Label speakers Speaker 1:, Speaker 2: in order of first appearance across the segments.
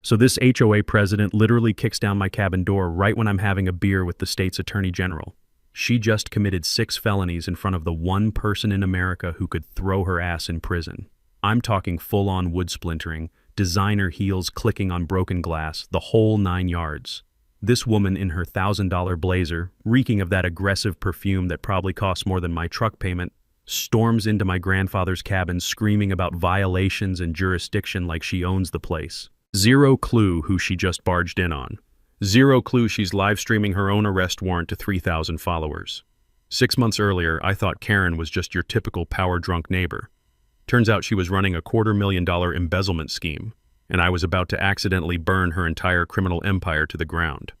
Speaker 1: So this HOA president literally kicks down my cabin door right when I'm having a beer with the state's attorney general. She just committed 6 felonies in front of the one person in America who could throw her ass in prison. I'm talking full-on wood splintering, designer heels clicking on broken glass, the whole 9 yards. This woman in her $1,000 blazer, reeking of that aggressive perfume that probably costs more than my truck payment, storms into my grandfather's cabin screaming about violations and jurisdiction like she owns the place. Zero clue who she just barged in on. Zero clue she's live streaming her own arrest warrant to 3,000 followers. 6 months earlier, I thought Karen was just your typical power-drunk neighbor. Turns out she was running a $250,000 embezzlement scheme, and I was about to accidentally burn her entire criminal empire to the ground.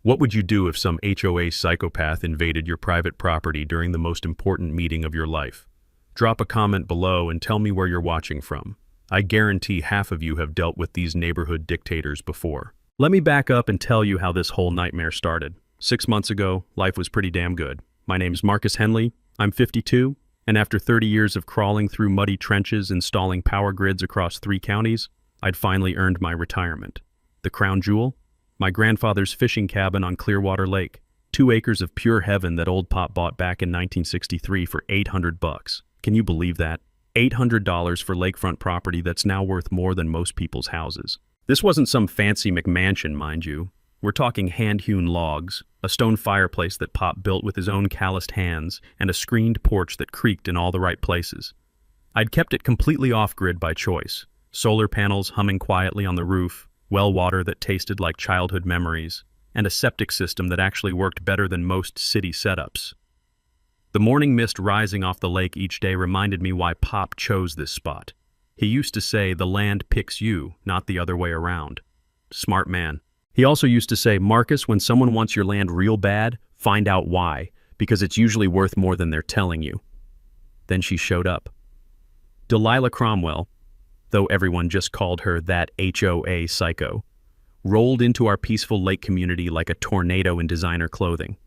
Speaker 1: What would you do if some HOA psychopath invaded your private property during the most important meeting of your life? Drop a comment below and tell me where you're watching from. I guarantee half of you have dealt with these neighborhood dictators before. Let me back up and tell you how this whole nightmare started. 6 months ago, life was pretty damn good. My name's Marcus Henley, I'm 52, and after 30 years of crawling through muddy trenches installing power grids across 3 counties, I'd finally earned my retirement. The crown jewel? My grandfather's fishing cabin on Clearwater Lake. 2 acres of pure heaven that old Pop bought back in 1963 for $800. Can you believe that? $800 for lakefront property that's now worth more than most people's houses. This wasn't some fancy McMansion, mind you. We're talking hand-hewn logs, a stone fireplace that Pop built with his own calloused hands, and a screened porch that creaked in all the right places. I'd kept it completely off-grid by choice. Solar panels humming quietly on the roof, well water that tasted like childhood memories, and a septic system that actually worked better than most city setups. The morning mist rising off the lake each day reminded me why Pop chose this spot. He used to say the land picks you, not the other way around. Smart man. He also used to say, Marcus, when someone wants your land real bad, find out why, because it's usually worth more than they're telling you. Then she showed up. Delilah Cromwell, though everyone just called her that HOA psycho, rolled into our peaceful lake community like a tornado in designer clothing.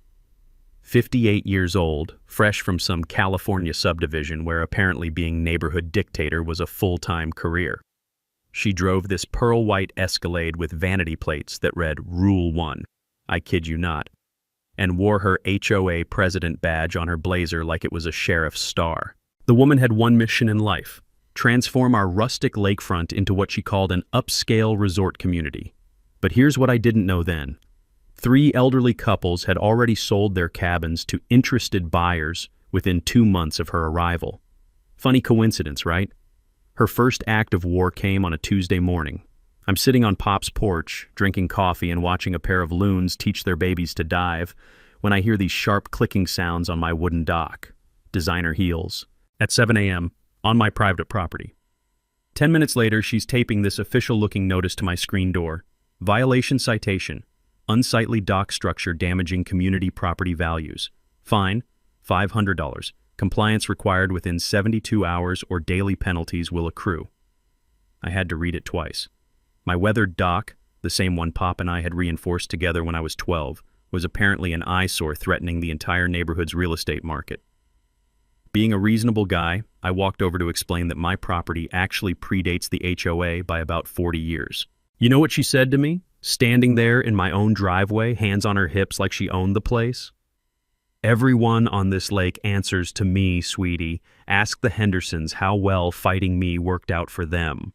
Speaker 1: 58 years old, fresh from some California subdivision where apparently being neighborhood dictator was a full-time career. She drove this pearl-white Escalade with vanity plates that read Rule 1, I kid you not, and wore her HOA president badge on her blazer like it was a sheriff's star. The woman had one mission in life: transform our rustic lakefront into what she called an upscale resort community. But here's what I didn't know then. 3 elderly couples had already sold their cabins to interested buyers within 2 months of her arrival. Funny coincidence, right? Her first act of war came on a Tuesday morning. I'm sitting on Pop's porch, drinking coffee and watching a pair of loons teach their babies to dive, when I hear these sharp clicking sounds on my wooden dock. Designer heels. At 7 a.m., on my private property. 10 minutes later, she's taping this official-looking notice to my screen door. Violation citation. Unsightly dock structure damaging community property values. Fine, $500. Compliance required within 72 hours or daily penalties will accrue. I had to read it twice. My weathered dock, the same one Pop and I had reinforced together when I was 12, was apparently an eyesore threatening the entire neighborhood's real estate market. Being a reasonable guy, I walked over to explain that my property actually predates the HOA by about 40 years. You know what she said to me? Standing there in my own driveway, hands on her hips like she owned the place. Everyone on this lake answers to me, sweetie. Ask the Hendersons how well fighting me worked out for them.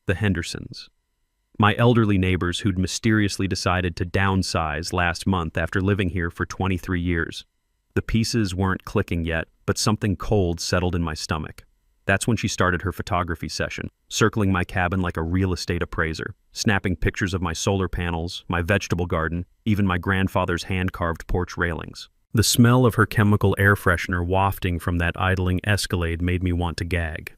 Speaker 1: The Hendersons. My elderly neighbors who'd mysteriously decided to downsize last month after living here for 23 years. The pieces weren't clicking yet, but something cold settled in my stomach. That's when she started her photography session, circling my cabin like a real estate appraiser, snapping pictures of my solar panels, my vegetable garden, even my grandfather's hand-carved porch railings. The smell of her chemical air freshener wafting from that idling Escalade made me want to gag.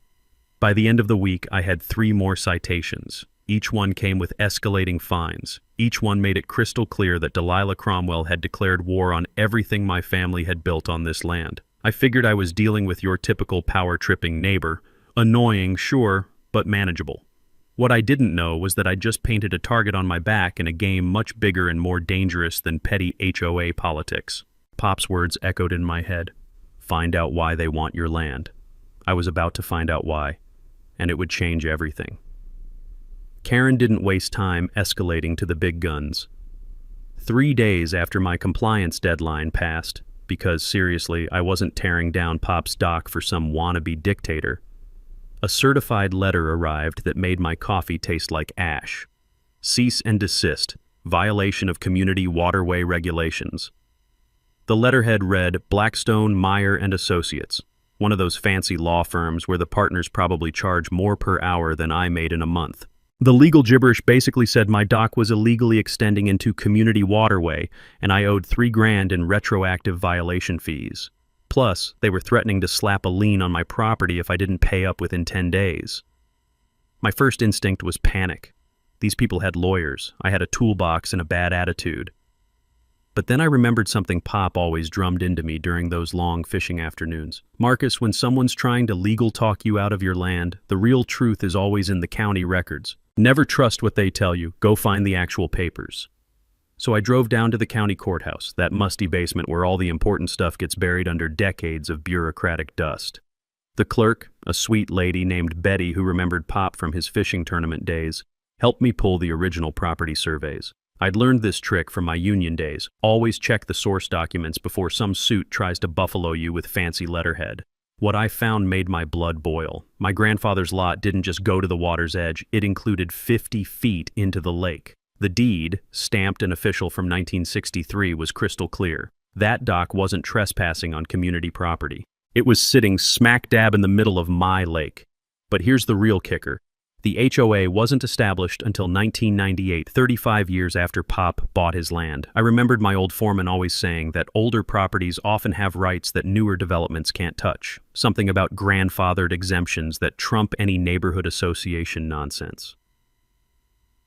Speaker 1: By the end of the week, I had 3 more citations. Each one came with escalating fines. Each one made it crystal clear that Delilah Cromwell had declared war on everything my family had built on this land. I figured I was dealing with your typical power-tripping neighbor. Annoying, sure, but manageable. What I didn't know was that I'd just painted a target on my back in a game much bigger and more dangerous than petty HOA politics. Pop's words echoed in my head. Find out why they want your land. I was about to find out why, and it would change everything. Karen didn't waste time escalating to the big guns. 3 days after my compliance deadline passed, because seriously, I wasn't tearing down Pop's dock for some wannabe dictator, a certified letter arrived that made my coffee taste like ash. Cease and desist. Violation of community waterway regulations. The letterhead read Blackstone, Meyer and Associates, one of those fancy law firms where the partners probably charge more per hour than I made in a month. The legal gibberish basically said my dock was illegally extending into community waterway and I owed $3,000 in retroactive violation fees. Plus, they were threatening to slap a lien on my property if I didn't pay up within 10 days. My first instinct was panic. These people had lawyers, I had a toolbox and a bad attitude. But then I remembered something Pop always drummed into me during those long fishing afternoons. Marcus, when someone's trying to legal talk you out of your land, the real truth is always in the county records. Never trust what they tell you, go find the actual papers. So I drove down to the county courthouse, that musty basement where all the important stuff gets buried under decades of bureaucratic dust. The clerk, a sweet lady named Betty who remembered Pop from his fishing tournament days, helped me pull the original property surveys. I'd learned this trick from my union days. Always check the source documents before some suit tries to buffalo you with fancy letterhead. What I found made my blood boil. My grandfather's lot didn't just go to the water's edge, it included 50 feet into the lake. The deed, stamped and official from 1963, was crystal clear. That dock wasn't trespassing on community property. It was sitting smack dab in the middle of my lake. But here's the real kicker. The HOA wasn't established until 1998, 35 years after Pop bought his land. I remembered my old foreman always saying that older properties often have rights that newer developments can't touch. Something about grandfathered exemptions that trump any neighborhood association nonsense.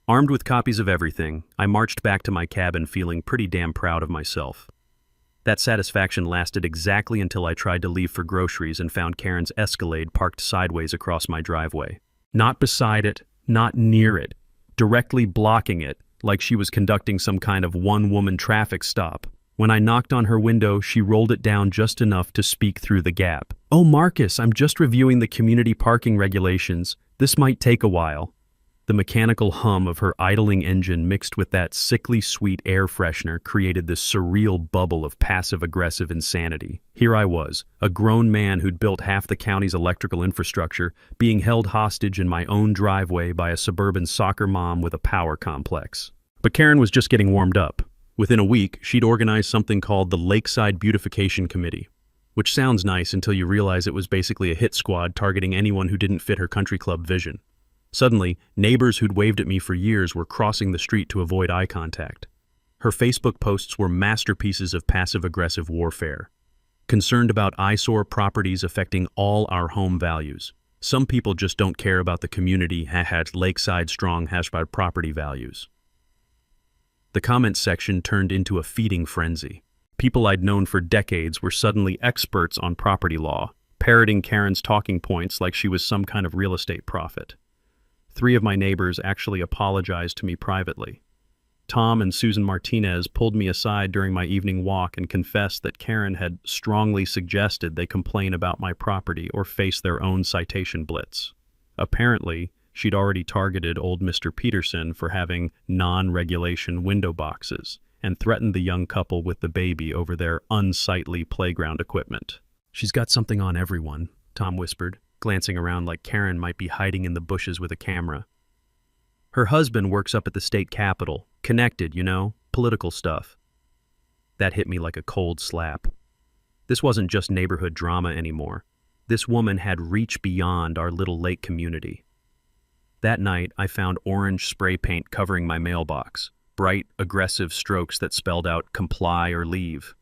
Speaker 1: Armed with copies of everything, I marched back to my cabin feeling pretty damn proud of myself. That satisfaction lasted exactly until I tried to leave for groceries and found Karen's Escalade parked sideways across my driveway. Not beside it, not near it, directly blocking it, like she was conducting some kind of one-woman traffic stop. When I knocked on her window, she rolled it down just enough to speak through the gap. "Oh, Marcus, I'm just reviewing the community parking regulations. This might take a while." The mechanical hum of her idling engine mixed with that sickly sweet air freshener created this surreal bubble of passive-aggressive insanity. Here I was, a grown man who'd built half the county's electrical infrastructure, being held hostage in my own driveway by a suburban soccer mom with a power complex. But Karen was just getting warmed up. Within a week, she'd organized something called the Lakeside Beautification Committee, which sounds nice until you realize it was basically a hit squad targeting anyone who didn't fit her country club vision. Suddenly, neighbors who'd waved at me for years were crossing the street to avoid eye contact. Her Facebook posts were masterpieces of passive-aggressive warfare, concerned about eyesore properties affecting all our home values. Some people just don't care about the community, lakeside strong, property values. The comments section turned into a feeding frenzy. People I'd known for decades were suddenly experts on property law, parroting Karen's talking points like she was some kind of real estate prophet. 3 of my neighbors actually apologized to me privately. Tom and Susan Martinez pulled me aside during my evening walk and confessed that Karen had strongly suggested they complain about my property or face their own citation blitz. Apparently, she'd already targeted old Mr. Peterson for having non-regulation window boxes and threatened the young couple with the baby over their unsightly playground equipment. "She's got something on everyone," Tom whispered, glancing around like Karen might be hiding in the bushes with a camera. "Her husband works up at the state capitol. Connected, you know, political stuff." That hit me like a cold slap. This wasn't just neighborhood drama anymore. This woman had reach beyond our little lake community. That night, I found orange spray paint covering my mailbox, bright, aggressive strokes that spelled out "comply or leave."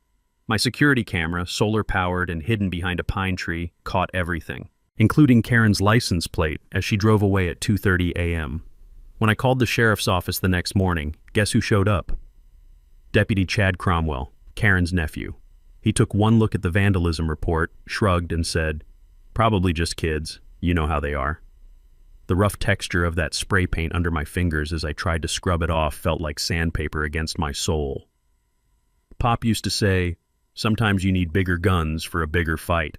Speaker 1: My security camera, solar-powered and hidden behind a pine tree, caught everything, including Karen's license plate as she drove away at 2:30 a.m. When I called the sheriff's office the next morning, guess who showed up? Deputy Chad Cromwell, Karen's nephew. He took one look at the vandalism report, shrugged, and said, "Probably just kids. You know how they are." The rough texture of that spray paint under my fingers as I tried to scrub it off felt like sandpaper against my soul. Pop used to say, "Sometimes you need bigger guns for a bigger fight."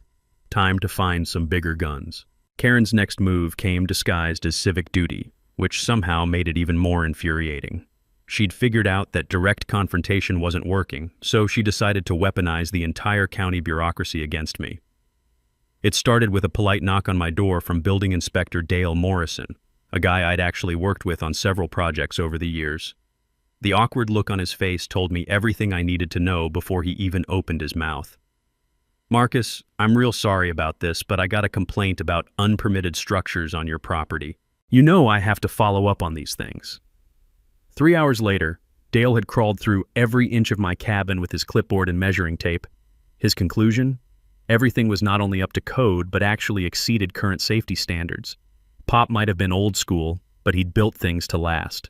Speaker 1: Time to find some bigger guns. Karen's next move came disguised as civic duty. which somehow made it even more infuriating. She'd figured out that direct confrontation wasn't working, so she decided to weaponize the entire county bureaucracy against me. It started with a polite knock on my door from Building Inspector Dale Morrison, a guy I'd actually worked with on several projects over the years. The awkward look on his face told me everything I needed to know before he even opened his mouth. "Marcus, I'm real sorry about this, but I got a complaint about unpermitted structures on your property. You know I have to follow up on these things." 3 hours later, Dale had crawled through every inch of my cabin with his clipboard and measuring tape. His conclusion? Everything was not only up to code, but actually exceeded current safety standards. Pop might have been old school, but he'd built things to last.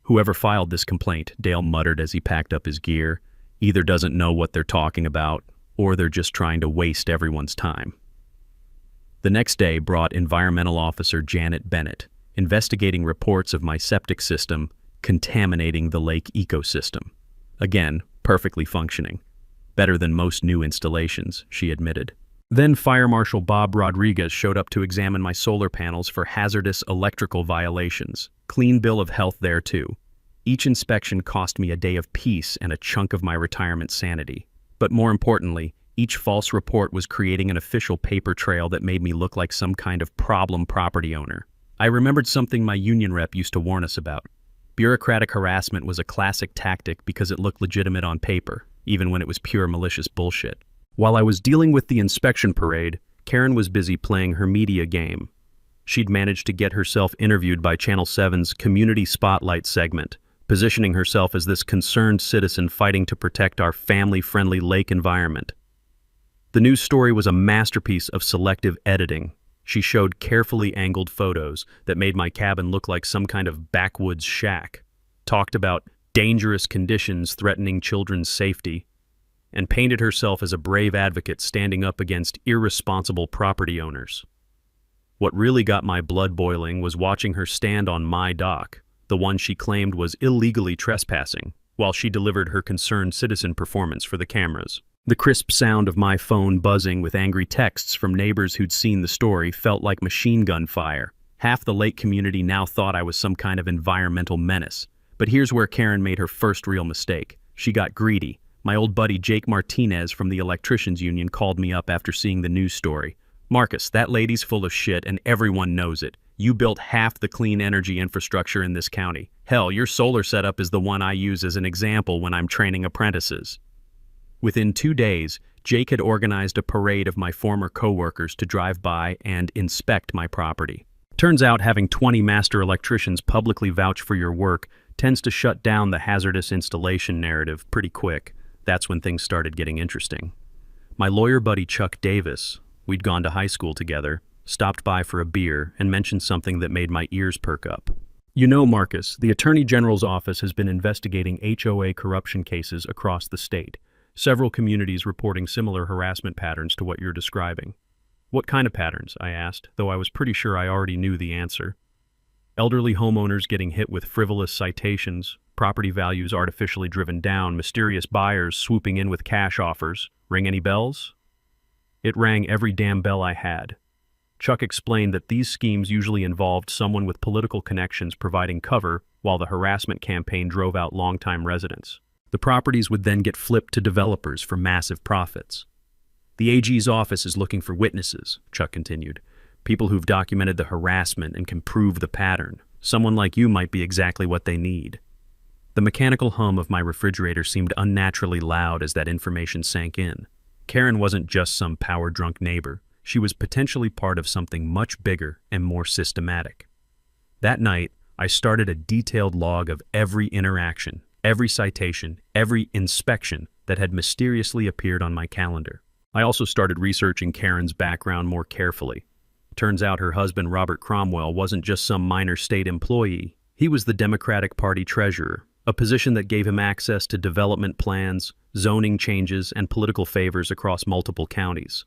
Speaker 1: "Whoever filed this complaint," Dale muttered as he packed up his gear, "either doesn't know what they're talking about, or they're just trying to waste everyone's time." The next day brought Environmental Officer Janet Bennett, investigating reports of my septic system contaminating the lake ecosystem. Again, perfectly functioning. Better than most new installations, she admitted. Then Fire Marshal Bob Rodriguez showed up to examine my solar panels for hazardous electrical violations. Clean bill of health there too. Each inspection cost me a day of peace and a chunk of my retirement sanity. But more importantly, each false report was creating an official paper trail that made me look like some kind of problem property owner. I remembered something my union rep used to warn us about. Bureaucratic harassment was a classic tactic because it looked legitimate on paper, even when it was pure malicious bullshit. While I was dealing with the inspection parade, Karen was busy playing her media game. She'd managed to get herself interviewed by Channel 7's Community Spotlight segment, positioning herself as this concerned citizen fighting to protect our family-friendly lake environment. The news story was a masterpiece of selective editing. She showed carefully angled photos that made my cabin look like some kind of backwoods shack, talked about dangerous conditions threatening children's safety, and painted herself as a brave advocate standing up against irresponsible property owners. What really got my blood boiling was watching her stand on my dock, the one she claimed was illegally trespassing, while she delivered her concerned citizen performance for the cameras. The crisp sound of my phone buzzing with angry texts from neighbors who'd seen the story felt like machine gun fire. Half the lake community now thought I was some kind of environmental menace. But here's where Karen made her first real mistake. She got greedy. My old buddy Jake Martinez from the Electricians Union called me up after seeing the news story. "Marcus, that lady's full of shit and everyone knows it. You built half the clean energy infrastructure in this county. Hell, your solar setup is the one I use as an example when I'm training apprentices." Within 2 days, Jake had organized a parade of my former coworkers to drive by and inspect my property. Turns out having 20 master electricians publicly vouch for your work tends to shut down the hazardous installation narrative pretty quick. That's when things started getting interesting. My lawyer buddy Chuck Davis, we'd gone to high school together, stopped by for a beer and mentioned something that made my ears perk up. "You know, Marcus, the Attorney General's office has been investigating HOA corruption cases across the state. Several communities reporting similar harassment patterns to what you're describing." "What kind of patterns?" I asked, though I was pretty sure I already knew the answer. "Elderly homeowners getting hit with frivolous citations, property values artificially driven down, mysterious buyers swooping in with cash offers. Ring any bells?" It rang every damn bell I had. Chuck explained that these schemes usually involved someone with political connections providing cover while the harassment campaign drove out longtime residents. The properties would then get flipped to developers for massive profits. "The AG's office is looking for witnesses," Chuck continued. "People who've documented the harassment and can prove the pattern. Someone like you might be exactly what they need." The mechanical hum of my refrigerator seemed unnaturally loud as that information sank in. Karen wasn't just some power-drunk neighbor. She was potentially part of something much bigger and more systematic. That night, I started a detailed log of every interaction, every citation, every inspection that had mysteriously appeared on my calendar. I also started researching Karen's background more carefully. Turns out her husband, Robert Cromwell, wasn't just some minor state employee. He was the Democratic Party treasurer, a position that gave him access to development plans, zoning changes, and political favors across multiple counties.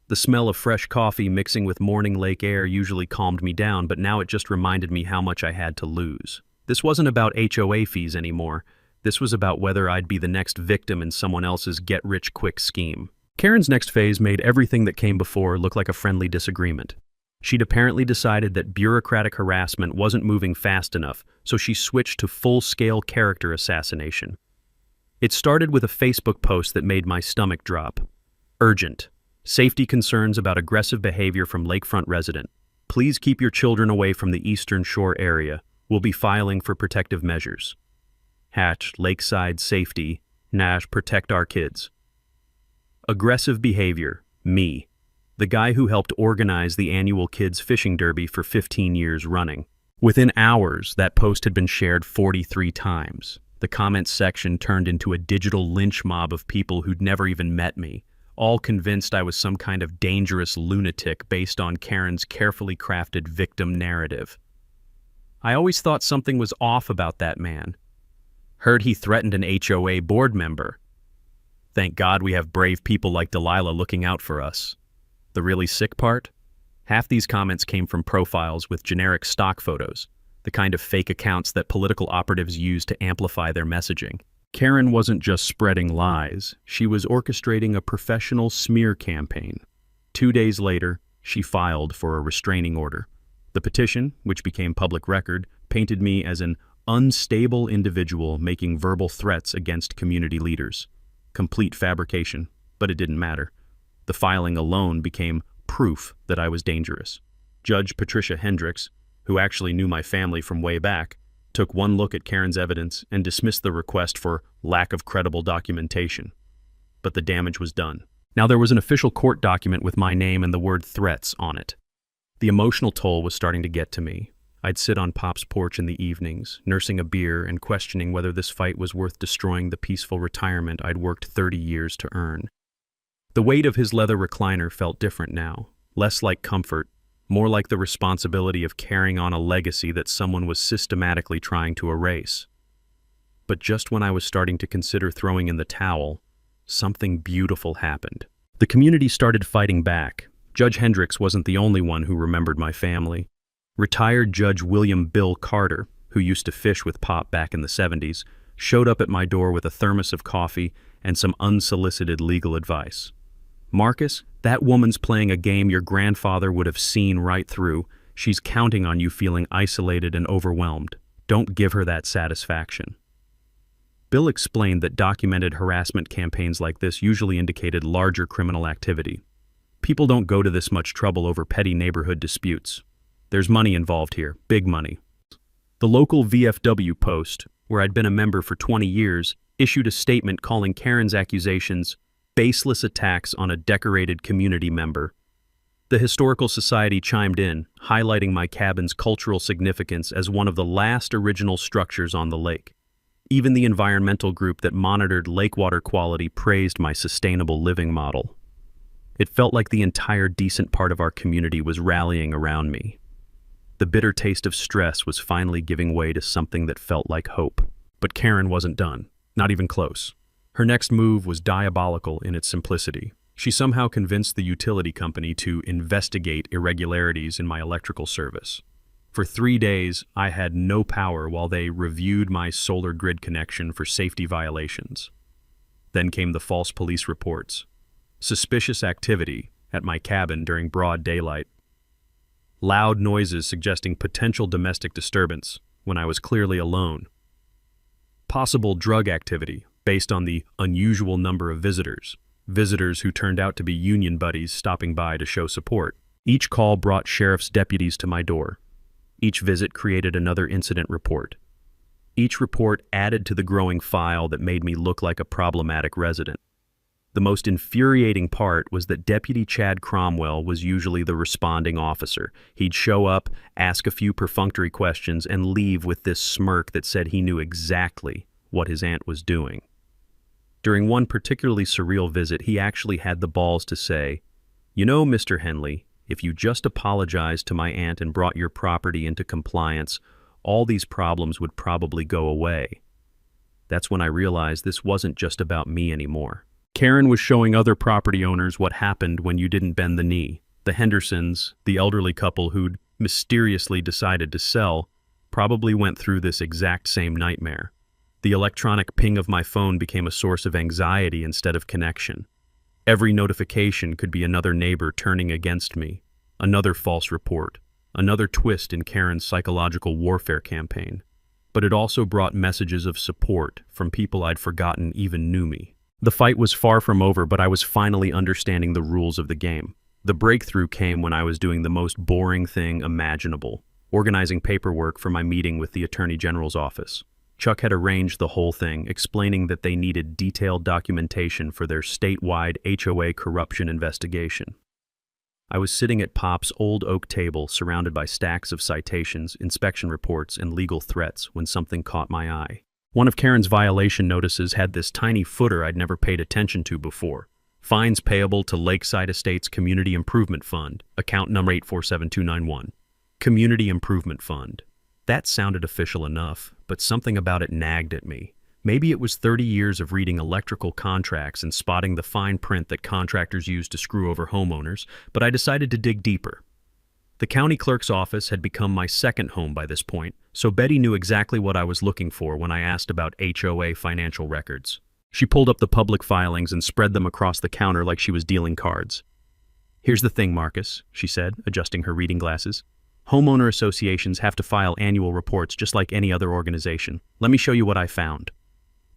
Speaker 1: The smell of fresh coffee mixing with morning lake air usually calmed me down, but now it just reminded me how much I had to lose. This wasn't about HOA fees anymore. This was about whether I'd be the next victim in someone else's get-rich-quick scheme. Karen's next phase made everything that came before look like a friendly disagreement. She'd apparently decided that bureaucratic harassment wasn't moving fast enough, so she switched to full-scale character assassination. It started with a Facebook post that made my stomach drop. Urgent. Safety concerns about aggressive behavior from lakefront resident. Please keep your children away from the Eastern Shore area. We'll be filing for protective measures. Hatch, Lakeside Safety, Nash, protect our kids. Aggressive behavior. Me. The guy who helped organize the annual kids fishing derby for 15 years running. Within hours, that post had been shared 43 times. The comments section turned into a digital lynch mob of people who'd never even met me, all convinced I was some kind of dangerous lunatic based on Karen's carefully crafted victim narrative. I always thought something was off about that man. Heard he threatened an HOA board member. Thank God we have brave people like Delilah looking out for us. The really sick part? Half these comments came from profiles with generic stock photos, the kind of fake accounts that political operatives use to amplify their messaging. Karen wasn't just spreading lies, she was orchestrating a professional smear campaign. 2 days later, she filed for a restraining order. The petition, which became public record, painted me as an unstable individual making verbal threats against community leaders. Complete fabrication, but it didn't matter. The filing alone became proof that I was dangerous. Judge Patricia Hendricks, who actually knew my family from way back, took one look at Karen's evidence and dismissed the request for lack of credible documentation. But the damage was done. Now there was an official court document with my name and the word threats on it. The emotional toll was starting to get to me. I'd sit on Pop's porch in the evenings, nursing a beer and questioning whether this fight was worth destroying the peaceful retirement I'd worked 30 years to earn. The weight of his leather recliner felt different now, less like comfort, more like the responsibility of carrying on a legacy that someone was systematically trying to erase. But just when I was starting to consider throwing in the towel, something beautiful happened. The community started fighting back. Judge Hendricks wasn't the only one who remembered my family. Retired Judge William Bill Carter, who used to fish with Pop back in the 70s, showed up at my door with a thermos of coffee and some unsolicited legal advice. Marcus, that woman's playing a game your grandfather would have seen right through. She's counting on you feeling isolated and overwhelmed. Don't give her that satisfaction. Bill explained that documented harassment campaigns like this usually indicated larger criminal activity. People don't go to this much trouble over petty neighborhood disputes. There's money involved here, big money. The local VFW Post, where I'd been a member for 20 years, issued a statement calling Karen's accusations baseless attacks on a decorated community member. The Historical Society chimed in, highlighting my cabin's cultural significance as one of the last original structures on the lake. Even the environmental group that monitored lake water quality praised my sustainable living model. It felt like the entire decent part of our community was rallying around me. The bitter taste of stress was finally giving way to something that felt like hope. But Karen wasn't done, not even close. Her next move was diabolical in its simplicity. She somehow convinced the utility company to investigate irregularities in my electrical service. For 3 days, I had no power while they reviewed my solar grid connection for safety violations. Then came the false police reports. Suspicious activity at my cabin during broad daylight. Loud noises suggesting potential domestic disturbance when I was clearly alone. Possible drug activity based on the unusual number of visitors who turned out to be union buddies stopping by to show support. Each call brought sheriff's deputies to my door. Each visit created another incident report. Each report added to the growing file that made me look like a problematic resident. The most infuriating part was that Deputy Chad Cromwell was usually the responding officer. He'd show up, ask a few perfunctory questions, and leave with this smirk that said he knew exactly what his aunt was doing. During one particularly surreal visit, he actually had the balls to say, "You know, Mr. Henley, if you just apologized to my aunt and brought your property into compliance, all these problems would probably go away." That's when I realized this wasn't just about me anymore. Karen was showing other property owners what happened when you didn't bend the knee. The Hendersons, the elderly couple who'd mysteriously decided to sell, probably went through this exact same nightmare. The electronic ping of my phone became a source of anxiety instead of connection. Every notification could be another neighbor turning against me, Another false report. Another twist in Karen's psychological warfare campaign. But it also brought messages of support from people I'd forgotten even knew me. The fight was far from over, but I was finally understanding the rules of the game. The breakthrough came when I was doing the most boring thing imaginable, organizing paperwork for my meeting with the Attorney General's office. Chuck had arranged the whole thing, explaining that they needed detailed documentation for their statewide HOA corruption investigation. I was sitting at Pop's old oak table, surrounded by stacks of citations, inspection reports, and legal threats, when something caught my eye. One of Karen's violation notices had this tiny footer I'd never paid attention to before. Fines payable to Lakeside Estates Community Improvement Fund, account number 847291. Community Improvement Fund. That sounded official enough, but something about it nagged at me. Maybe it was 30 years of reading electrical contracts and spotting the fine print that contractors use to screw over homeowners, but I decided to dig deeper. The county clerk's office had become my second home by this point, so Betty knew exactly what I was looking for when I asked about HOA financial records. She pulled up the public filings and spread them across the counter like she was dealing cards. "Here's the thing, Marcus," she said, adjusting her reading glasses. "Homeowner associations have to file annual reports just like any other organization. Let me show you what I found."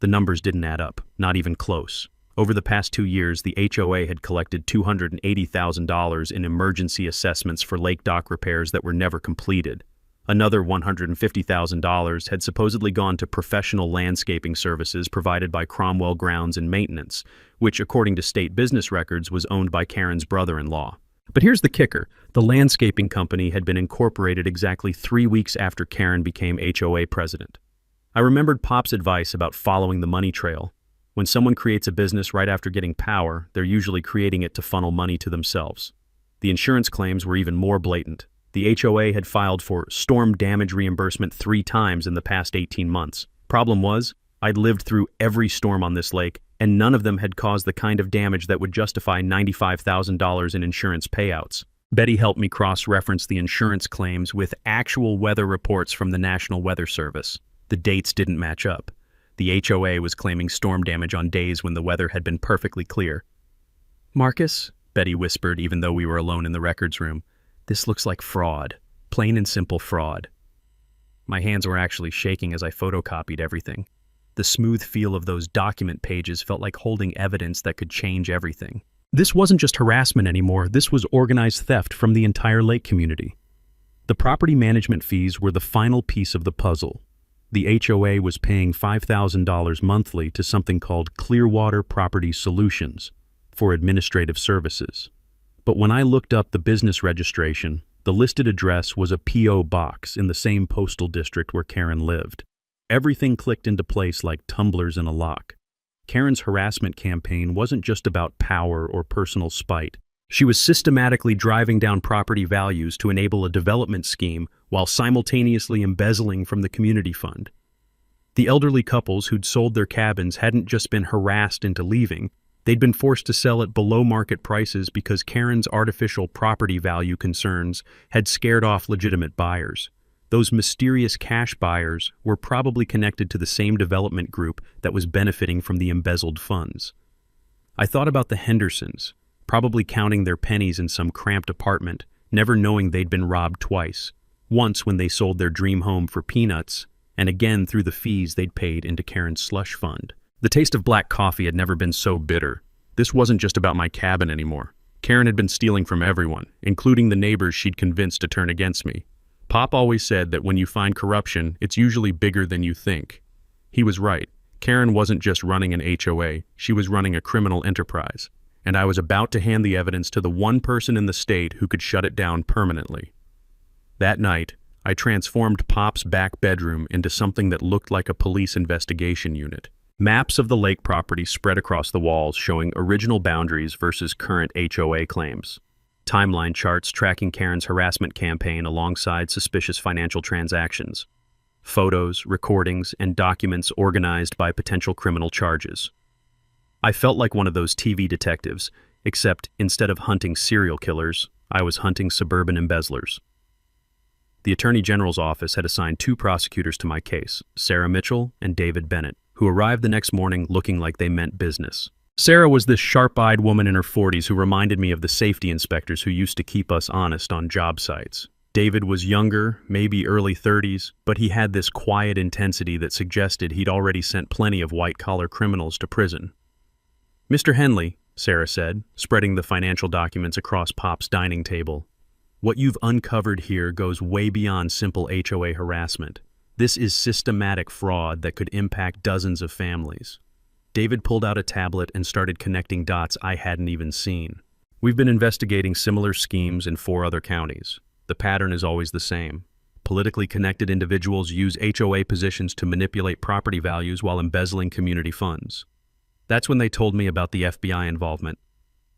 Speaker 1: The numbers didn't add up, not even close. Over the past 2 years, the HOA had collected $280,000 in emergency assessments for lake dock repairs that were never completed. Another $150,000 had supposedly gone to professional landscaping services provided by Cromwell Grounds and Maintenance, which, according to state business records, was owned by Karen's brother-in-law. But here's the kicker. The landscaping company had been incorporated exactly 3 weeks after Karen became HOA president. I remembered Pop's advice about following the money trail. When someone creates a business right after getting power, they're usually creating it to funnel money to themselves. The insurance claims were even more blatant. The HOA had filed for storm damage reimbursement 3 times in the past 18 months. Problem was, I'd lived through every storm on this lake, and none of them had caused the kind of damage that would justify $95,000 in insurance payouts. Betty helped me cross-reference the insurance claims with actual weather reports from the National Weather Service. The dates didn't match up. The HOA was claiming storm damage on days when the weather had been perfectly clear. "Marcus," Betty whispered even though we were alone in the records room, "this looks like fraud. Plain and simple fraud." My hands were actually shaking as I photocopied everything. The smooth feel of those document pages felt like holding evidence that could change everything. This wasn't just harassment anymore, this was organized theft from the entire lake community. The property management fees were the final piece of the puzzle. The HOA was paying $5,000 monthly to something called Clearwater Property Solutions for administrative services. But when I looked up the business registration, the listed address was a P.O. box in the same postal district where Karen lived. Everything clicked into place like tumblers in a lock. Karen's harassment campaign wasn't just about power or personal spite. She was systematically driving down property values to enable a development scheme while simultaneously embezzling from the community fund. The elderly couples who'd sold their cabins hadn't just been harassed into leaving, they'd been forced to sell at below market prices because Karen's artificial property value concerns had scared off legitimate buyers. Those mysterious cash buyers were probably connected to the same development group that was benefiting from the embezzled funds. I thought about the Hendersons, probably counting their pennies in some cramped apartment, never knowing they'd been robbed twice. Once when they sold their dream home for peanuts, and again through the fees they'd paid into Karen's slush fund. The taste of black coffee had never been so bitter. This wasn't just about my cabin anymore. Karen had been stealing from everyone, including the neighbors she'd convinced to turn against me. Pop always said that when you find corruption, it's usually bigger than you think. He was right. Karen wasn't just running an HOA, she was running a criminal enterprise. And I was about to hand the evidence to the one person in the state who could shut it down permanently. That night, I transformed Pop's back bedroom into something that looked like a police investigation unit. Maps of the lake property spread across the walls showing original boundaries versus current HOA claims. Timeline charts tracking Karen's harassment campaign alongside suspicious financial transactions. Photos, recordings, and documents organized by potential criminal charges. I felt like one of those TV detectives, except instead of hunting serial killers, I was hunting suburban embezzlers. The Attorney General's office had assigned 2 prosecutors to my case, Sarah Mitchell and David Bennett, who arrived the next morning looking like they meant business. Sarah was this sharp-eyed woman in her 40s who reminded me of the safety inspectors who used to keep us honest on job sites. David was younger, maybe early 30s, but he had this quiet intensity that suggested he'd already sent plenty of white-collar criminals to prison. "Mr. Henley," Sarah said, spreading the financial documents across Pop's dining table, "what you've uncovered here goes way beyond simple HOA harassment. This is systematic fraud that could impact dozens of families." David pulled out a tablet and started connecting dots I hadn't even seen. "We've been investigating similar schemes in 4 other counties. The pattern is always the same. Politically connected individuals use HOA positions to manipulate property values while embezzling community funds." That's when they told me about the FBI involvement.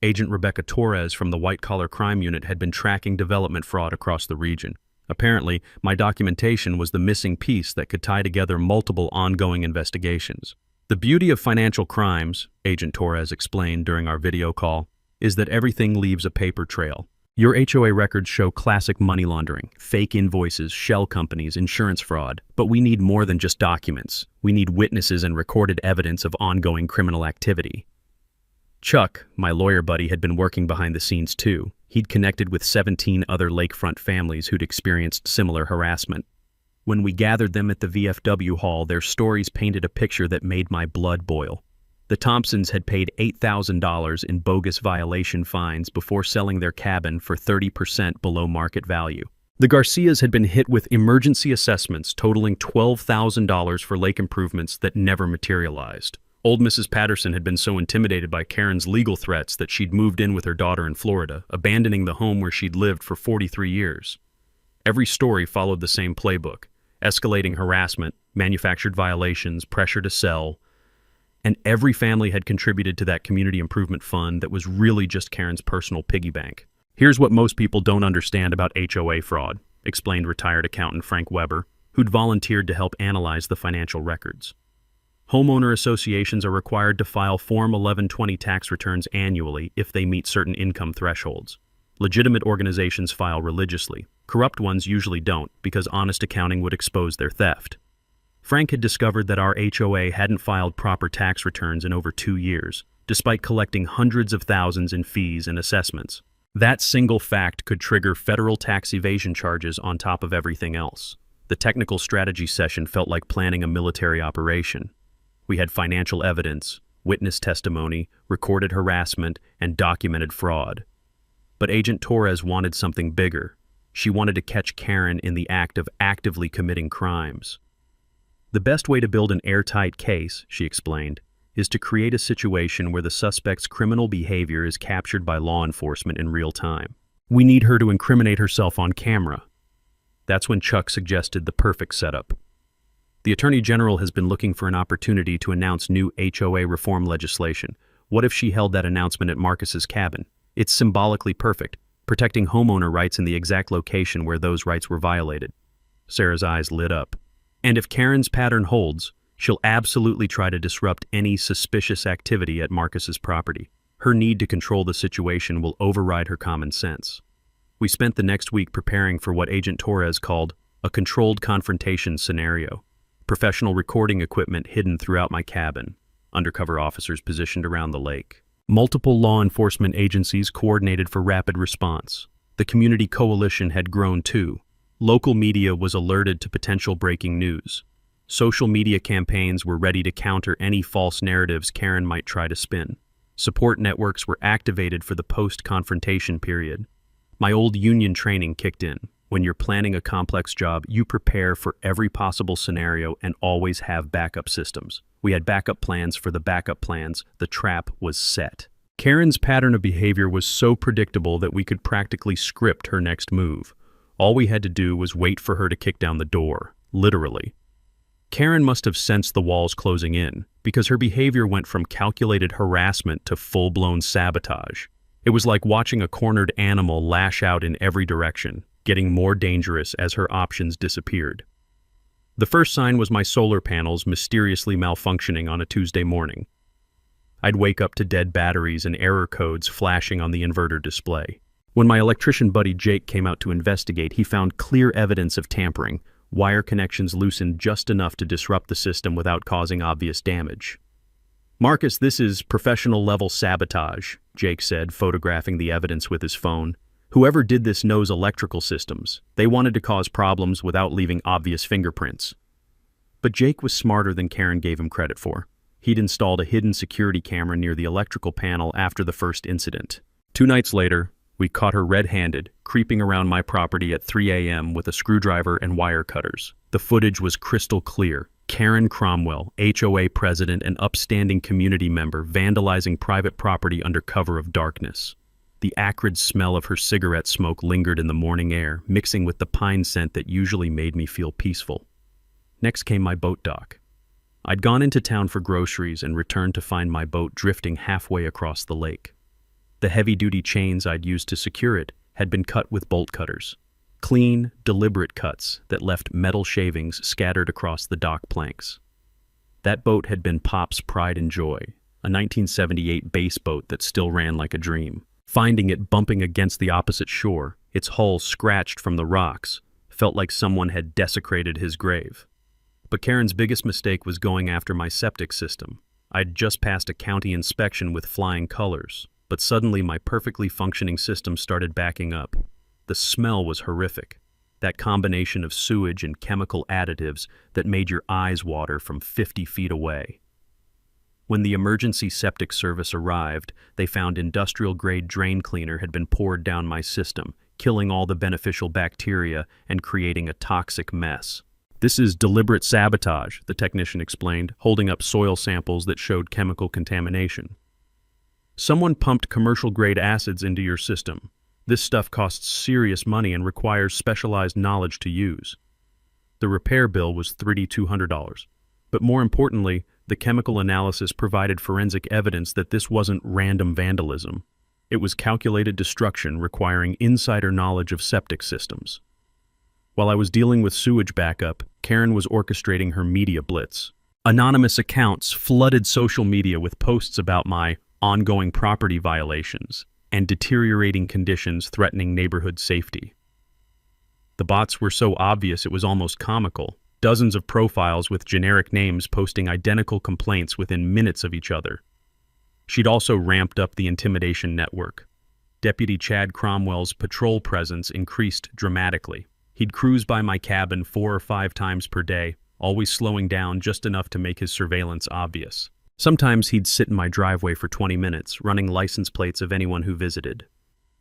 Speaker 1: Agent Rebecca Torres from the White Collar Crime Unit had been tracking development fraud across the region. Apparently, my documentation was the missing piece that could tie together multiple ongoing investigations. "The beauty of financial crimes," Agent Torres explained during our video call, "is that everything leaves a paper trail. Your HOA records show classic money laundering, fake invoices, shell companies, insurance fraud. But we need more than just documents. We need witnesses and recorded evidence of ongoing criminal activity." Chuck, my lawyer buddy, had been working behind the scenes too. He'd connected with 17 other lakefront families who'd experienced similar harassment. When we gathered them at the VFW hall, their stories painted a picture that made my blood boil. The Thompsons had paid $8,000 in bogus violation fines before selling their cabin for 30% below market value. The Garcias had been hit with emergency assessments totaling $12,000 for lake improvements that never materialized. Old Mrs. Patterson had been so intimidated by Karen's legal threats that she'd moved in with her daughter in Florida, abandoning the home where she'd lived for 43 years. Every story followed the same playbook: escalating harassment, manufactured violations, pressure to sell. And every family had contributed to that community improvement fund that was really just Karen's personal piggy bank. "Here's what most people don't understand about HOA fraud," explained retired accountant Frank Weber, who'd volunteered to help analyze the financial records. "Homeowner associations are required to file Form 1120 tax returns annually if they meet certain income thresholds. Legitimate organizations file religiously. Corrupt ones usually don't, because honest accounting would expose their theft. Frank had discovered that our HOA hadn't filed proper tax returns in over 2 years, despite collecting hundreds of thousands in fees and assessments. That single fact could trigger federal tax evasion charges on top of everything else. The technical strategy session felt like planning a military operation. We had financial evidence, witness testimony, recorded harassment, and documented fraud. But Agent Torres wanted something bigger. She wanted to catch Karen in the act of actively committing crimes. "The best way to build an airtight case," she explained, "is to create a situation where the suspect's criminal behavior is captured by law enforcement in real time. We need her to incriminate herself on camera." That's when Chuck suggested the perfect setup. "The Attorney General has been looking for an opportunity to announce new HOA reform legislation. What if she held that announcement at Marcus's cabin? It's symbolically perfect, protecting homeowner rights in the exact location where those rights were violated." Sarah's eyes lit up. "And if Karen's pattern holds, she'll absolutely try to disrupt any suspicious activity at Marcus's property. Her need to control the situation will override her common sense." We spent the next week preparing for what Agent Torres called a controlled confrontation scenario. Professional recording equipment hidden throughout my cabin, undercover officers positioned around the lake. Multiple law enforcement agencies coordinated for rapid response. The community coalition had grown too. Local media was alerted to potential breaking news. Social media campaigns were ready to counter any false narratives Karen might try to spin. Support networks were activated for the post-confrontation period. My old union training kicked in. When you're planning a complex job, you prepare for every possible scenario and always have backup systems. We had backup plans for the backup plans. The trap was set. Karen's pattern of behavior was so predictable that we could practically script her next move. All we had to do was wait for her to kick down the door, literally. Karen must have sensed the walls closing in, because her behavior went from calculated harassment to full-blown sabotage. It was like watching a cornered animal lash out in every direction, getting more dangerous as her options disappeared. The first sign was my solar panels mysteriously malfunctioning on a Tuesday morning. I'd wake up to dead batteries and error codes flashing on the inverter display. When my electrician buddy Jake came out to investigate, he found clear evidence of tampering, wire connections loosened just enough to disrupt the system without causing obvious damage. Marcus, this is professional-level sabotage, Jake said, photographing the evidence with his phone. Whoever did this knows electrical systems. They wanted to cause problems without leaving obvious fingerprints. But Jake was smarter than Karen gave him credit for. He'd installed a hidden security camera near the electrical panel after the first incident. 2 nights later, we caught her red-handed, creeping around my property at 3 a.m. with a screwdriver and wire cutters. The footage was crystal clear. Karen Cromwell, HOA president and upstanding community member, vandalizing private property under cover of darkness. The acrid smell of her cigarette smoke lingered in the morning air, mixing with the pine scent that usually made me feel peaceful. Next came my boat dock. I'd gone into town for groceries and returned to find my boat drifting halfway across the lake. The heavy-duty chains I'd used to secure it had been cut with bolt cutters. Clean, deliberate cuts that left metal shavings scattered across the dock planks. That boat had been Pop's pride and joy, a 1978 bass boat that still ran like a dream. Finding it bumping against the opposite shore, its hull scratched from the rocks, felt like someone had desecrated his grave. But Karen's biggest mistake was going after my septic system. I'd just passed a county inspection with flying colors, but suddenly my perfectly functioning system started backing up. The smell was horrific, that combination of sewage and chemical additives that made your eyes water from 50 feet away. When the emergency septic service arrived, they found industrial-grade drain cleaner had been poured down my system, killing all the beneficial bacteria and creating a toxic mess. "This is deliberate sabotage," the technician explained, holding up soil samples that showed chemical contamination. "Someone pumped commercial-grade acids into your system. This stuff costs serious money and requires specialized knowledge to use." The repair bill was $3,200. But more importantly, the chemical analysis provided forensic evidence that this wasn't random vandalism. It was calculated destruction requiring insider knowledge of septic systems. While I was dealing with sewage backup, Karen was orchestrating her media blitz. Anonymous accounts flooded social media with posts about my ongoing property violations and deteriorating conditions threatening neighborhood safety. The bots were so obvious it was almost comical. Dozens of profiles with generic names posting identical complaints within minutes of each other. She'd also ramped up the intimidation network. Deputy Chad Cromwell's patrol presence increased dramatically. He'd cruise by my cabin 4 or 5 times per day, always slowing down just enough to make his surveillance obvious. Sometimes he'd sit in my driveway for 20 minutes, running license plates of anyone who visited.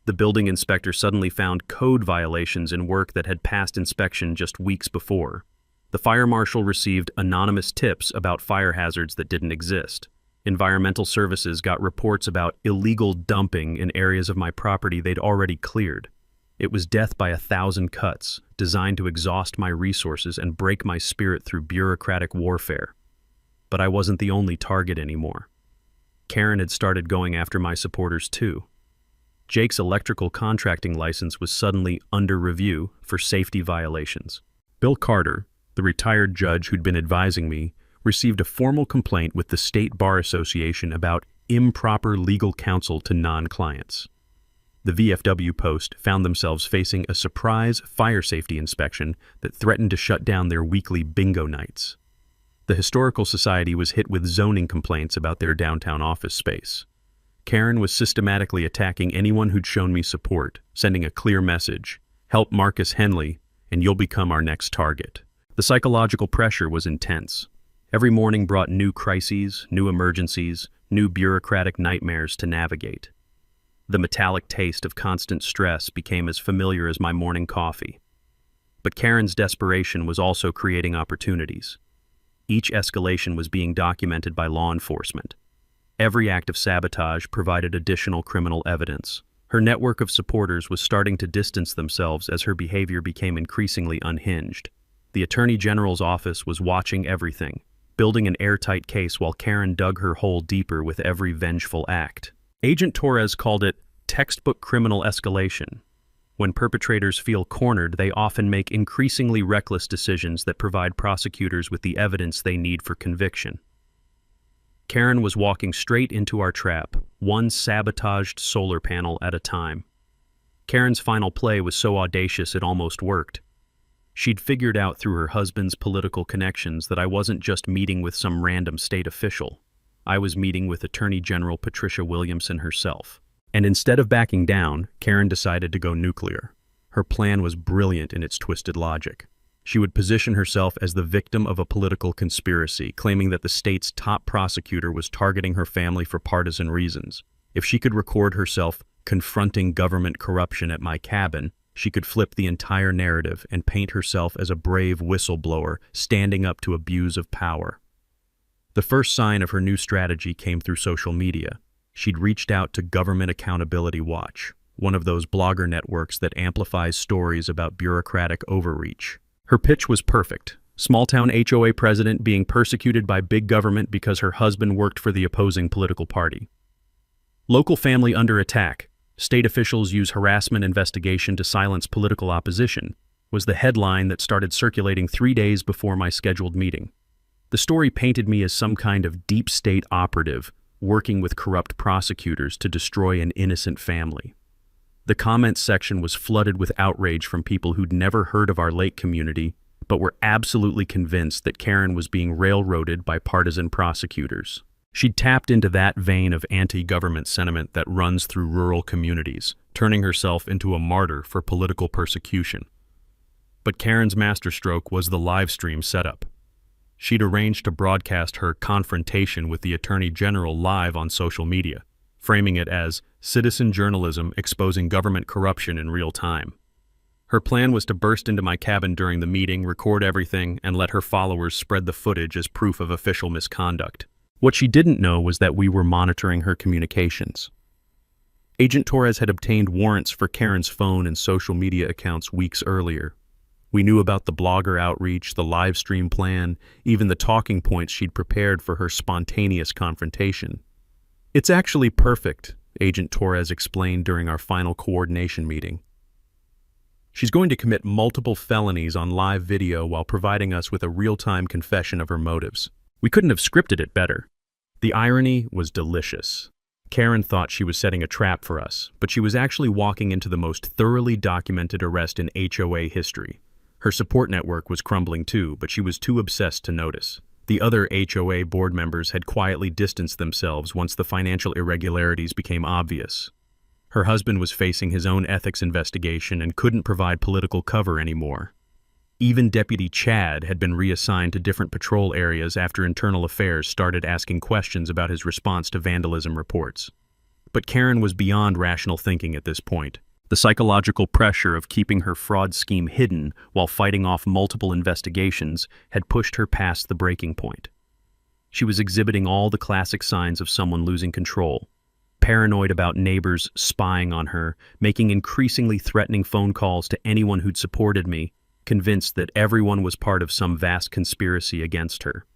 Speaker 1: The building inspector suddenly found code violations in work that had passed inspection just weeks before. The fire marshal received anonymous tips about fire hazards that didn't exist. Environmental services got reports about illegal dumping in areas of my property they'd already cleared. It was death by 1,000 cuts, designed to exhaust my resources and break my spirit through bureaucratic warfare. But I wasn't the only target anymore. Karen had started going after my supporters too. Jake's electrical contracting license was suddenly under review for safety violations. Bill Carter, the retired judge who'd been advising me, received a formal complaint with the State Bar Association about improper legal counsel to non-clients. The VFW Post found themselves facing a surprise fire safety inspection that threatened to shut down their weekly bingo nights. The Historical Society was hit with zoning complaints about their downtown office space. Karen was systematically attacking anyone who'd shown me support, sending a clear message: "Help Marcus Henley, and you'll become our next target." The psychological pressure was intense. Every morning brought new crises, new emergencies, new bureaucratic nightmares to navigate. The metallic taste of constant stress became as familiar as my morning coffee. But Karen's desperation was also creating opportunities. Each escalation was being documented by law enforcement. Every act of sabotage provided additional criminal evidence. Her network of supporters was starting to distance themselves as her behavior became increasingly unhinged. The Attorney General's office was watching everything, building an airtight case while Karen dug her hole deeper with every vengeful act. Agent Torres called it textbook criminal escalation. When perpetrators feel cornered, they often make increasingly reckless decisions that provide prosecutors with the evidence they need for conviction. Karen was walking straight into our trap, one sabotaged solar panel at a time. Karen's final play was so audacious it almost worked. She'd figured out through her husband's political connections that I wasn't just meeting with some random state official. I was meeting with Attorney General Patricia Williamson herself. And instead of backing down, Karen decided to go nuclear. Her plan was brilliant in its twisted logic. She would position herself as the victim of a political conspiracy, claiming that the state's top prosecutor was targeting her family for partisan reasons. If she could record herself confronting government corruption at my cabin, she could flip the entire narrative and paint herself as a brave whistleblower standing up to abuse of power. The first sign of her new strategy came through social media. She'd reached out to Government Accountability Watch, one of those blogger networks that amplifies stories about bureaucratic overreach. Her pitch was perfect. Small-town HOA president being persecuted by big government because her husband worked for the opposing political party. Local family under attack. State officials use harassment investigation to silence political opposition, was the headline that started circulating 3 days before my scheduled meeting. The story painted me as some kind of deep state operative working with corrupt prosecutors to destroy an innocent family. The comments section was flooded with outrage from people who'd never heard of our lake community, but were absolutely convinced that Karen was being railroaded by partisan prosecutors. She'd tapped into that vein of anti-government sentiment that runs through rural communities, turning herself into a martyr for political persecution. But Karen's masterstroke was the live stream setup. She'd arranged to broadcast her confrontation with the Attorney General live on social media, framing it as citizen journalism exposing government corruption in real time. Her plan was to burst into my cabin during the meeting, record everything, and let her followers spread the footage as proof of official misconduct. What she didn't know was that we were monitoring her communications. Agent Torres had obtained warrants for Karen's phone and social media accounts weeks earlier. We knew about the blogger outreach, the live stream plan, even the talking points she'd prepared for her spontaneous confrontation. "It's actually perfect," Agent Torres explained during our final coordination meeting. "She's going to commit multiple felonies on live video while providing us with a real-time confession of her motives. We couldn't have scripted it better." The irony was delicious. Karen thought she was setting a trap for us, but she was actually walking into the most thoroughly documented arrest in HOA history. Her support network was crumbling too, but she was too obsessed to notice. The other HOA board members had quietly distanced themselves once the financial irregularities became obvious. Her husband was facing his own ethics investigation and couldn't provide political cover anymore. Even Deputy Chad had been reassigned to different patrol areas after Internal Affairs started asking questions about his response to vandalism reports. But Karen was beyond rational thinking at this point. The psychological pressure of keeping her fraud scheme hidden while fighting off multiple investigations had pushed her past the breaking point. She was exhibiting all the classic signs of someone losing control. Paranoid about neighbors spying on her, making increasingly threatening phone calls to anyone who'd supported me, convinced that everyone was part of some vast conspiracy against her.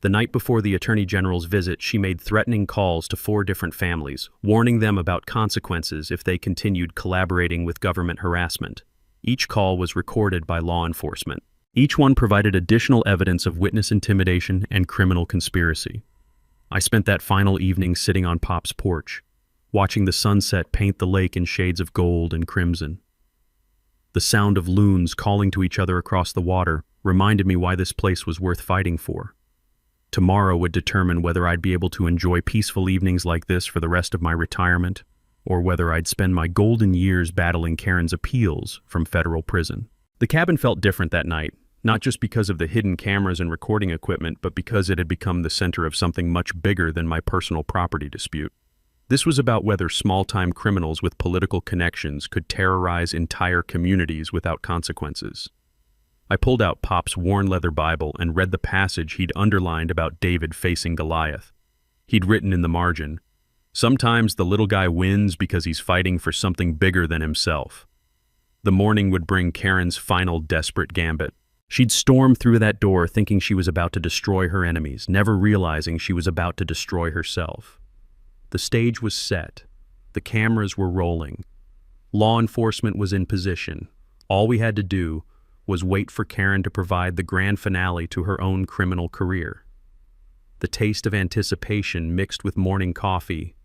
Speaker 1: The night before the Attorney General's visit, she made threatening calls to 4 different families, warning them about consequences if they continued collaborating with government harassment. Each call was recorded by law enforcement. Each one provided additional evidence of witness intimidation and criminal conspiracy. I spent that final evening sitting on Pop's porch, watching the sunset paint the lake in shades of gold and crimson. The sound of loons calling to each other across the water reminded me why this place was worth fighting for. Tomorrow would determine whether I'd be able to enjoy peaceful evenings like this for the rest of my retirement, or whether I'd spend my golden years battling Karen's appeals from federal prison. The cabin felt different that night, not just because of the hidden cameras and recording equipment, but because it had become the center of something much bigger than my personal property dispute. This was about whether small-time criminals with political connections could terrorize entire communities without consequences. I pulled out Pop's worn leather Bible and read the passage he'd underlined about David facing Goliath. He'd written in the margin, "Sometimes the little guy wins because he's fighting for something bigger than himself." The morning would bring Karen's final desperate gambit. She'd storm through that door thinking she was about to destroy her enemies, never realizing she was about to destroy herself. The stage was set. The cameras were rolling. Law enforcement was in position. All we had to do was wait for Karen to provide the grand finale to her own criminal career. The taste of anticipation mixed with morning coffee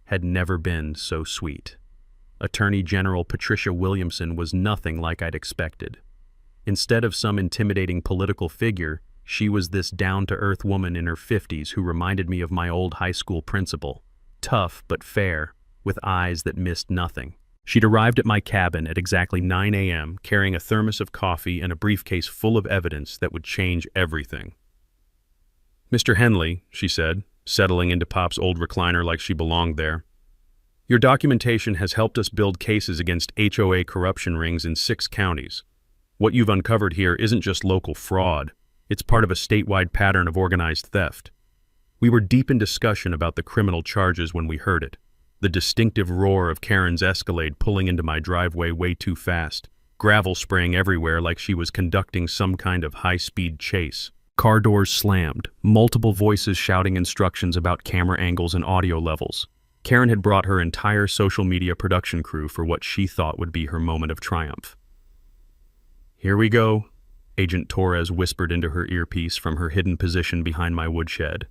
Speaker 1: had never been so sweet. Attorney General Patricia Williamson was nothing like I'd expected. Instead of some intimidating political figure, She was this down-to-earth woman in her 50s who reminded me of my old high school principal. Tough but fair, with eyes that missed nothing. She'd arrived at my cabin at exactly 9 a.m., carrying a thermos of coffee and a briefcase full of evidence that would change everything. "Mr. Henley," she said, settling into Pop's old recliner like she belonged there, "your documentation has helped us build cases against HOA corruption rings in 6 counties. What you've uncovered here isn't just local fraud. It's part of a statewide pattern of organized theft." We were deep in discussion about the criminal charges when we heard it. The distinctive roar of Karen's Escalade pulling into my driveway way too fast, gravel spraying everywhere like she was conducting some kind of high-speed chase. Car doors slammed, multiple voices shouting instructions about camera angles and audio levels. Karen had brought her entire social media production crew for what she thought would be her moment of triumph. "Here we go," Agent Torres whispered into her earpiece from her hidden position behind my woodshed.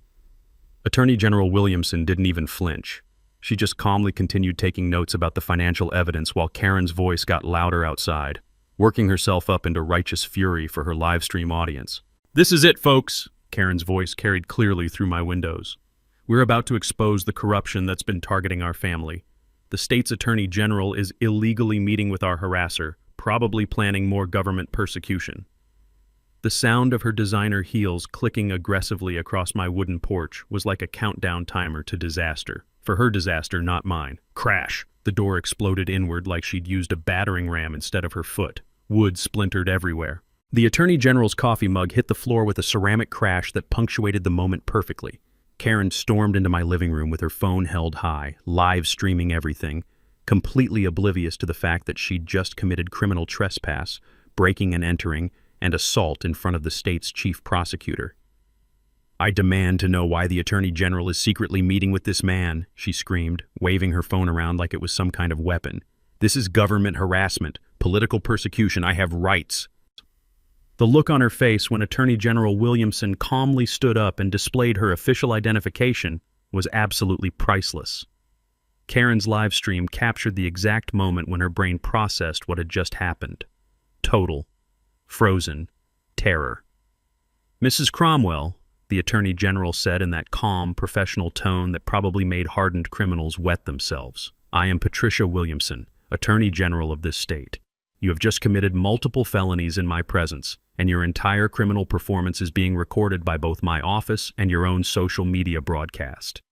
Speaker 1: Attorney General Williamson didn't even flinch. She just calmly continued taking notes about the financial evidence while Karen's voice got louder outside, working herself up into righteous fury for her live stream audience. "This is it, folks," Karen's voice carried clearly through my windows. "We're about to expose the corruption that's been targeting our family. The state's attorney general is illegally meeting with our harasser, probably planning more government persecution." The sound of her designer heels clicking aggressively across my wooden porch was like a countdown timer to disaster. For her disaster, not mine. Crash! The door exploded inward like she'd used a battering ram instead of her foot. Wood splintered everywhere. The Attorney General's coffee mug hit the floor with a ceramic crash that punctuated the moment perfectly. Karen stormed into my living room with her phone held high, live streaming everything, completely oblivious to the fact that she'd just committed criminal trespass, breaking and entering, and assault in front of the state's chief prosecutor. "I demand to know why the Attorney General is secretly meeting with this man," she screamed, waving her phone around like it was some kind of weapon. "This is government harassment, political persecution. I have rights." The look on her face when Attorney General Williamson calmly stood up and displayed her official identification was absolutely priceless. Karen's live stream captured the exact moment when her brain processed what had just happened. Total, frozen terror. "Mrs. Cromwell," the Attorney General said in that calm, professional tone that probably made hardened criminals wet themselves, "I am Patricia Williamson, Attorney General of this state. You have just committed multiple felonies in my presence, and your entire criminal performance is being recorded by both my office and your own social media broadcast."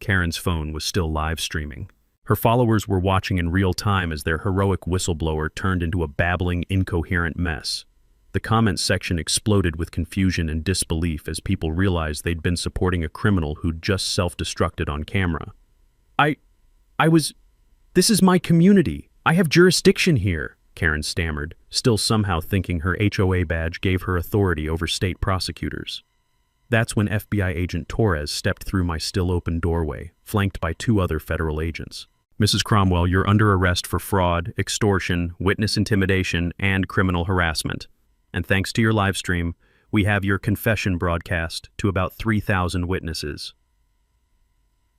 Speaker 1: Karen's phone was still live streaming. Her followers were watching in real time as their heroic whistleblower turned into a babbling, incoherent mess. The comments section exploded with confusion and disbelief as people realized they'd been supporting a criminal who'd just self-destructed on camera. This is my community. I have jurisdiction here," Karen stammered, still somehow thinking her HOA badge gave her authority over state prosecutors. That's when FBI agent Torres stepped through my still-open doorway, flanked by 2 other federal agents. "Mrs. Cromwell, you're under arrest for fraud, extortion, witness intimidation, and criminal harassment. And thanks to your live stream, we have your confession broadcast to about 3,000 witnesses."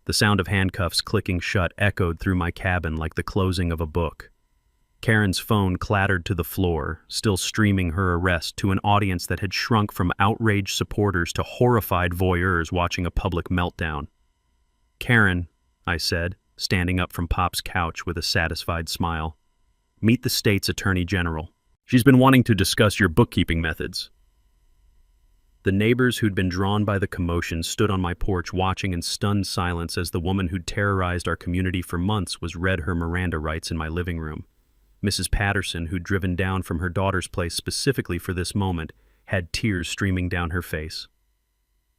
Speaker 1: The sound of handcuffs clicking shut echoed through my cabin like the closing of a book. Karen's phone clattered to the floor, still streaming her arrest to an audience that had shrunk from outraged supporters to horrified voyeurs watching a public meltdown. "Karen," I said, standing up from Pop's couch with a satisfied smile, "meet the state's Attorney General. She's been wanting to discuss your bookkeeping methods." The neighbors who'd been drawn by the commotion stood on my porch watching in stunned silence as the woman who'd terrorized our community for months was read her Miranda rights in my living room. Mrs. Patterson, who'd driven down from her daughter's place specifically for this moment, had tears streaming down her face.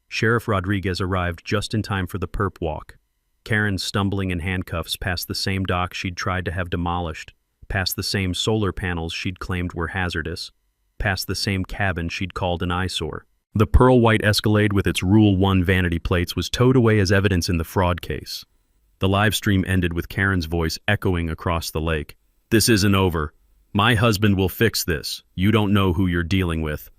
Speaker 1: Sheriff Rodriguez arrived just in time for the perp walk. Karen stumbling in handcuffs past the same dock she'd tried to have demolished, past the same solar panels she'd claimed were hazardous, past the same cabin she'd called an eyesore. The pearl-white Escalade with its Rule 1 vanity plates was towed away as evidence in the fraud case. The live stream ended with Karen's voice echoing across the lake. "This isn't over. My husband will fix this. You don't know who you're dealing with."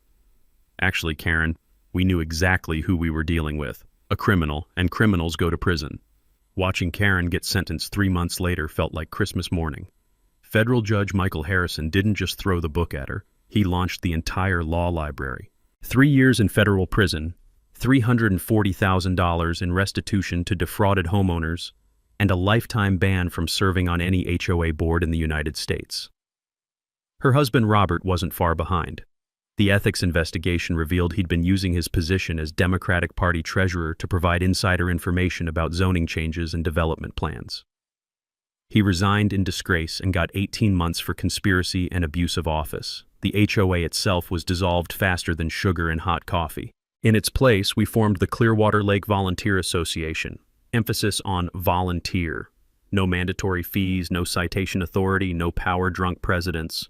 Speaker 1: Actually, Karen, we knew exactly who we were dealing with. A criminal, and criminals go to prison. Watching Karen get sentenced 3 months later felt like Christmas morning. Federal Judge Michael Harrison didn't just throw the book at her. He launched the entire law library. 3 years in federal prison, $340,000 in restitution to defrauded homeowners, and a lifetime ban from serving on any HOA board in the United States. Her husband Robert wasn't far behind. The ethics investigation revealed he'd been using his position as Democratic Party treasurer to provide insider information about zoning changes and development plans. He resigned in disgrace and got 18 months for conspiracy and abuse of office. The HOA itself was dissolved faster than sugar in hot coffee. In its place, we formed the Clearwater Lake Volunteer Association. Emphasis on volunteer. No mandatory fees, no citation authority, no power-drunk presidents.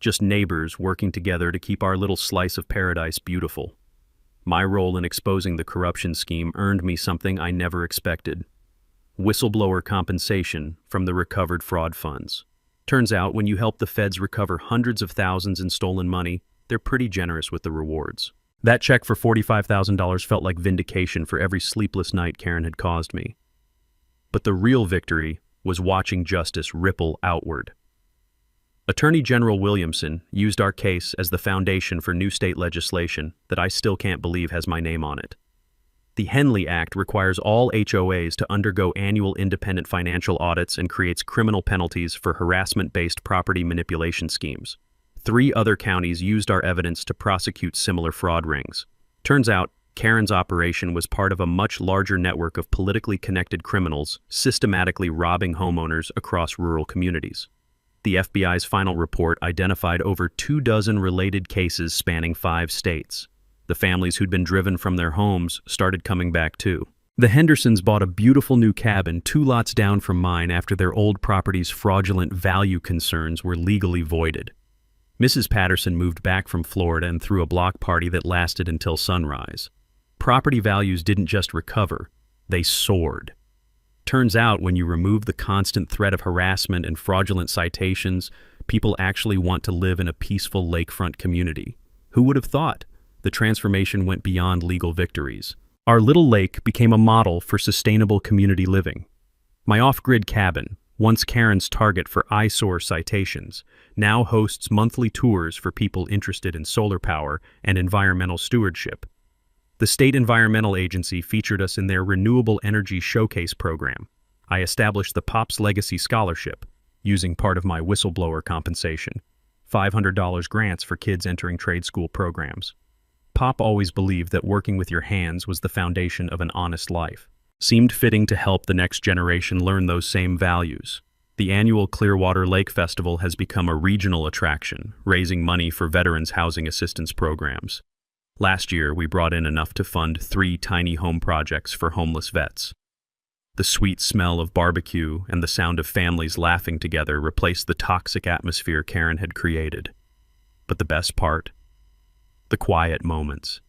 Speaker 1: Just neighbors working together to keep our little slice of paradise beautiful. My role in exposing the corruption scheme earned me something I never expected. Whistleblower compensation from the recovered fraud funds. Turns out, when you help the feds recover hundreds of thousands in stolen money, they're pretty generous with the rewards. That check for $45,000 felt like vindication for every sleepless night Karen had caused me. But the real victory was watching justice ripple outward. Attorney General Williamson used our case as the foundation for new state legislation that I still can't believe has my name on it. The Henley Act requires all HOAs to undergo annual independent financial audits and creates criminal penalties for harassment-based property manipulation schemes. 3 other counties used our evidence to prosecute similar fraud rings. Turns out, Karen's operation was part of a much larger network of politically connected criminals systematically robbing homeowners across rural communities. The FBI's final report identified over 24 related cases spanning 5 states. The families who'd been driven from their homes started coming back too. The Hendersons bought a beautiful new cabin 2 lots down from mine after their old property's fraudulent value concerns were legally voided. Mrs. Patterson moved back from Florida and threw a block party that lasted until sunrise. Property values didn't just recover, they soared. Turns out, when you remove the constant threat of harassment and fraudulent citations, people actually want to live in a peaceful lakefront community. Who would have thought? The transformation went beyond legal victories. Our little lake became a model for sustainable community living. My off-grid cabin, once Karen's target for eyesore citations, now hosts monthly tours for people interested in solar power and environmental stewardship. The State Environmental Agency featured us in their Renewable Energy Showcase program. I established the Pops Legacy Scholarship, using part of my whistleblower compensation. $500 grants for kids entering trade school programs. Pop always believed that working with your hands was the foundation of an honest life. Seemed fitting to help the next generation learn those same values. The annual Clearwater Lake Festival has become a regional attraction, raising money for veterans' housing assistance programs. Last year, we brought in enough to fund 3 tiny home projects for homeless vets. The sweet smell of barbecue and the sound of families laughing together replaced the toxic atmosphere Karen had created. But the best part? The quiet moments.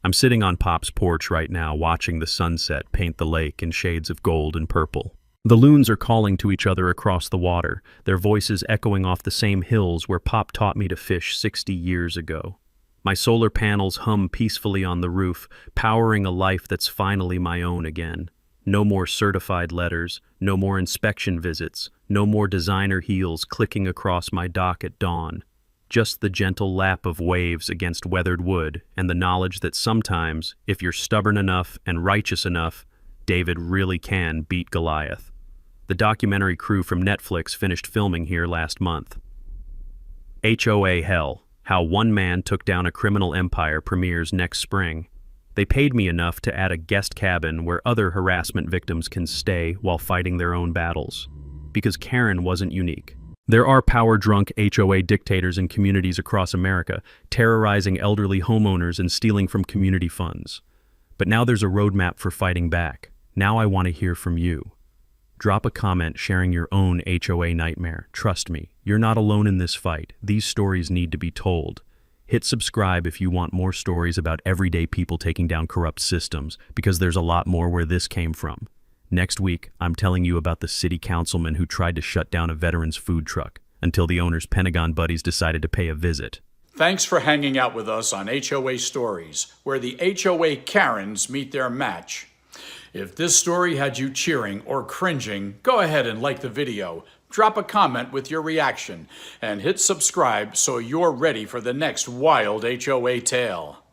Speaker 1: I'm sitting on Pop's porch right now watching the sunset paint the lake in shades of gold and purple. The loons are calling to each other across the water, their voices echoing off the same hills where Pop taught me to fish 60 years ago. My solar panels hum peacefully on the roof, powering a life that's finally my own again. No more certified letters, no more inspection visits, no more designer heels clicking across my dock at dawn. Just the gentle lap of waves against weathered wood and the knowledge that sometimes, if you're stubborn enough and righteous enough, David really can beat Goliath. The documentary crew from Netflix finished filming here last month. HOA Hell, How One Man Took Down a Criminal Empire premieres next spring. They paid me enough to add a guest cabin where other harassment victims can stay while fighting their own battles. Because Karen wasn't unique. There are power-drunk HOA dictators in communities across America, terrorizing elderly homeowners and stealing from community funds. But now there's a roadmap for fighting back. Now I want to hear from you. Drop a comment sharing your own HOA nightmare. Trust me, you're not alone in this fight. These stories need to be told. Hit subscribe if you want more stories about everyday people taking down corrupt systems, because there's a lot more where this came from. Next week, I'm telling you about the city councilman who tried to shut down a veteran's food truck until the owner's Pentagon buddies decided to pay a visit.
Speaker 2: Thanks for hanging out with us on HOA Stories, where the HOA Karens meet their match. If this story had you cheering or cringing, go ahead and like the video, Drop a comment with your reaction and hit subscribe so you're ready for the next wild HOA tale.